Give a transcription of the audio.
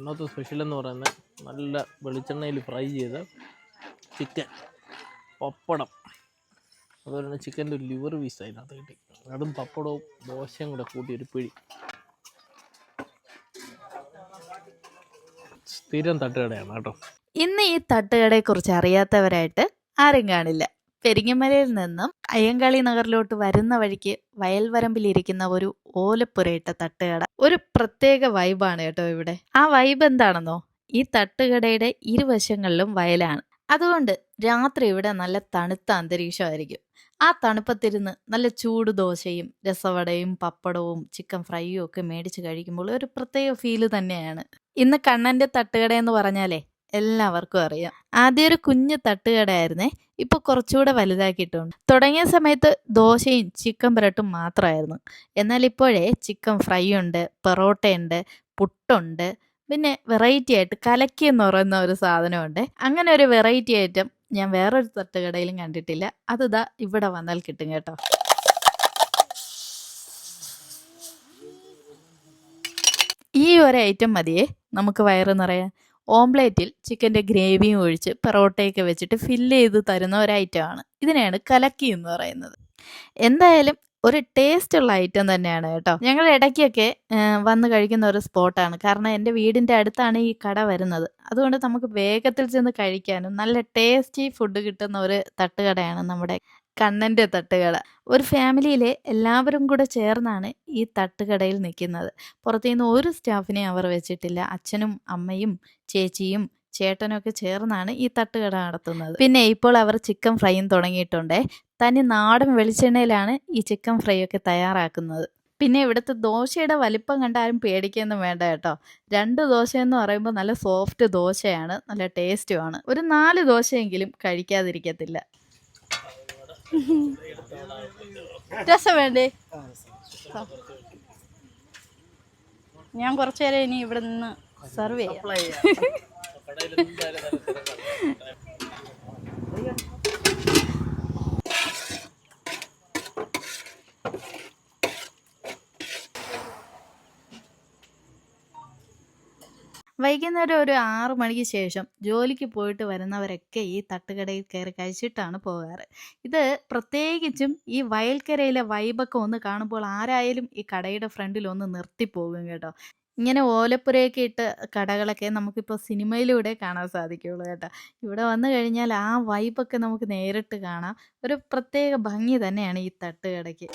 ഇന്നത്തെ സ്പെഷ്യൽ എന്ന് പറയുന്നത് നല്ല വെളിച്ചെണ്ണയിൽ ഫ്രൈ ചെയ്ത ചിക്കൻ, പപ്പടം, അതുപോലെ തന്നെ ചിക്കൻ്റെ ഒരു ലിവർ പീസ് അതിനകത്ത് കിട്ടി. അതും പപ്പടവും ദോശയും കൂടെ കൂട്ടി ഒരു പിടി. സ്ഥിരം തട്ടുകടയാണ് കേട്ടോ. ഇന്ന് ഈ തട്ടുകടയെക്കുറിച്ച് അറിയാത്തവരായിട്ട് ആരും കാണില്ല. പെരിങ്ങമലയിൽ നിന്നും അയ്യങ്കാളി നഗറിലോട്ട് വരുന്ന വഴിക്ക് വയൽവരമ്പിലിരിക്കുന്ന ഒരു ഓലപ്പുരയിട്ട തട്ടുകട. ഒരു പ്രത്യേക വൈബാണ് കേട്ടോ ഇവിടെ. ആ വൈബ് എന്താണെന്നോ, ഈ തട്ടുകടയുടെ ഇരുവശങ്ങളിലും വയലാണ്. അതുകൊണ്ട് രാത്രി ഇവിടെ നല്ല തണുത്ത അന്തരീക്ഷമായിരിക്കും. ആ തണുപ്പത്തിരുന്ന് നല്ല ചൂട് ദോശയും രസവടയും പപ്പടവും ചിക്കൻ ഫ്രൈയും ഒക്കെ മേടിച്ച് കഴിക്കുമ്പോൾ ഒരു പ്രത്യേക ഫീല് തന്നെയാണ്. ഇന്ന് കണ്ണൻ്റെ തട്ടുകട എന്ന് പറഞ്ഞാലേ എല്ലാവർക്കും അറിയാം. ആദ്യം ഒരു കുഞ്ഞു തട്ടുകടയായിരുന്നേ, ഇപ്പൊ കുറച്ചുകൂടെ വലുതാക്കിയിട്ടുണ്ട്. തുടങ്ങിയ സമയത്ത് ദോശയും ചിക്കൻ ബ്രെഡും മാത്രമായിരുന്നു. എന്നാൽ ഇപ്പോഴേ ചിക്കൻ ഫ്രൈ ഉണ്ട്, പൊറോട്ടയുണ്ട്, പുട്ടുണ്ട്, പിന്നെ വെറൈറ്റി ആയിട്ട് കലക്കി എന്ന് പറയുന്ന ഒരു സാധനമുണ്ട്. അങ്ങനെ ഒരു വെറൈറ്റി ഐറ്റം ഞാൻ വേറൊരു തട്ടുകടയിലും കണ്ടിട്ടില്ല. അതിതാ ഇവിടെ വന്നാൽ കിട്ടും കേട്ടോ. ഈ ഒരു ഐറ്റം മതിയേ നമുക്ക് വയറ് നിറയാൻ. ഓംപ്ലേറ്റിൽ ചിക്കൻ്റെ ഗ്രേവിയും ഒഴിച്ച് പൊറോട്ടയൊക്കെ വെച്ചിട്ട് ഫില്ല് ചെയ്ത് തരുന്ന ഒരു ഐറ്റമാണ്. ഇതിനെയാണ് കലക്കി എന്ന് പറയുന്നത്. എന്തായാലും ഒരു ടേസ്റ്റ് ഉള്ള ഐറ്റം തന്നെയാണ് കേട്ടോ. ഞങ്ങൾ ഇടയ്ക്കൊക്കെ വന്ന് കഴിക്കുന്ന ഒരു സ്പോട്ടാണ്. കാരണം എൻ്റെ വീടിൻ്റെ അടുത്താണ് ഈ കട വരുന്നത്. അതുകൊണ്ട് നമുക്ക് വേഗത്തിൽ ചെന്ന് കഴിക്കാനും നല്ല ടേസ്റ്റി ഫുഡ് കിട്ടുന്ന ഒരു തട്ടുകടയാണ് നമ്മുടെ കണ്ണൻ്റെ തട്ടുകട. ഒരു ഫാമിലിയിലെ എല്ലാവരും കൂടെ ചേർന്നാണ് ഈ തട്ടുകടയിൽ നിൽക്കുന്നത്. പുറത്തുനിന്ന് ഒരു സ്റ്റാഫിനെ അവർ വെച്ചിട്ടില്ല. അച്ഛനും അമ്മയും ചേച്ചിയും ചേട്ടനൊക്കെ ചേർന്നാണ് ഈ തട്ടുകട നടത്തുന്നത്. പിന്നെ ഇപ്പോൾ അവർ ചിക്കൻ ഫ്രൈയും തുടങ്ങിയിട്ടുണ്ടേ. തനി നാടൻ വെളിച്ചെണ്ണയിലാണ് ഈ ചിക്കൻ ഫ്രൈ ഒക്കെ തയ്യാറാക്കുന്നത്. പിന്നെ ഇവിടുത്തെ ദോശയുടെ വലിപ്പം കണ്ടാലും പേടിക്കൊന്നും വേണ്ട കേട്ടോ. 2 ദോശ എന്ന് പറയുമ്പോൾ നല്ല സോഫ്റ്റ് ദോശയാണ്, നല്ല ടേസ്റ്റുമാണ്. ഒരു 4 ദോശയെങ്കിലും കഴിക്കാതിരിക്കത്തില്ല. രസം വേണ്ടേ? ഞാൻ കുറച്ചു നേരം ഇനി ഇവിടെ നിന്ന് സെർവ് ചെയ്യാം. വൈകുന്നേരം ഒരു 6 മണിക്ക് ശേഷം ജോലിക്ക് പോയിട്ട് വരുന്നവരൊക്കെ ഈ തട്ടുകടയിൽ കയറി കഴിച്ചിട്ടാണ് പോകാറ്. ഇത് പ്രത്യേകിച്ചും ഈ വയൽക്കരയിലെ വൈബൊക്കെ ഒന്ന് കാണുമ്പോൾ ആരായാലും ഈ കടയുടെ ഫ്രണ്ടിൽ ഒന്ന് നിർത്തിപ്പോകും കേട്ടോ. ഇങ്ങനെ ഓലപ്പുരയൊക്കെ ഇട്ട് കടകളൊക്കെ നമുക്കിപ്പോൾ സിനിമയിലൂടെ കാണാൻ സാധിക്കുകയുള്ളൂ കേട്ടോ. ഇവിടെ വന്നു കഴിഞ്ഞാൽ ആ വൈബൊക്കെ നമുക്ക് നേരിട്ട് കാണാം. ഒരു പ്രത്യേക ഭംഗി തന്നെയാണ് ഈ തട്ടുകടയ്ക്ക്.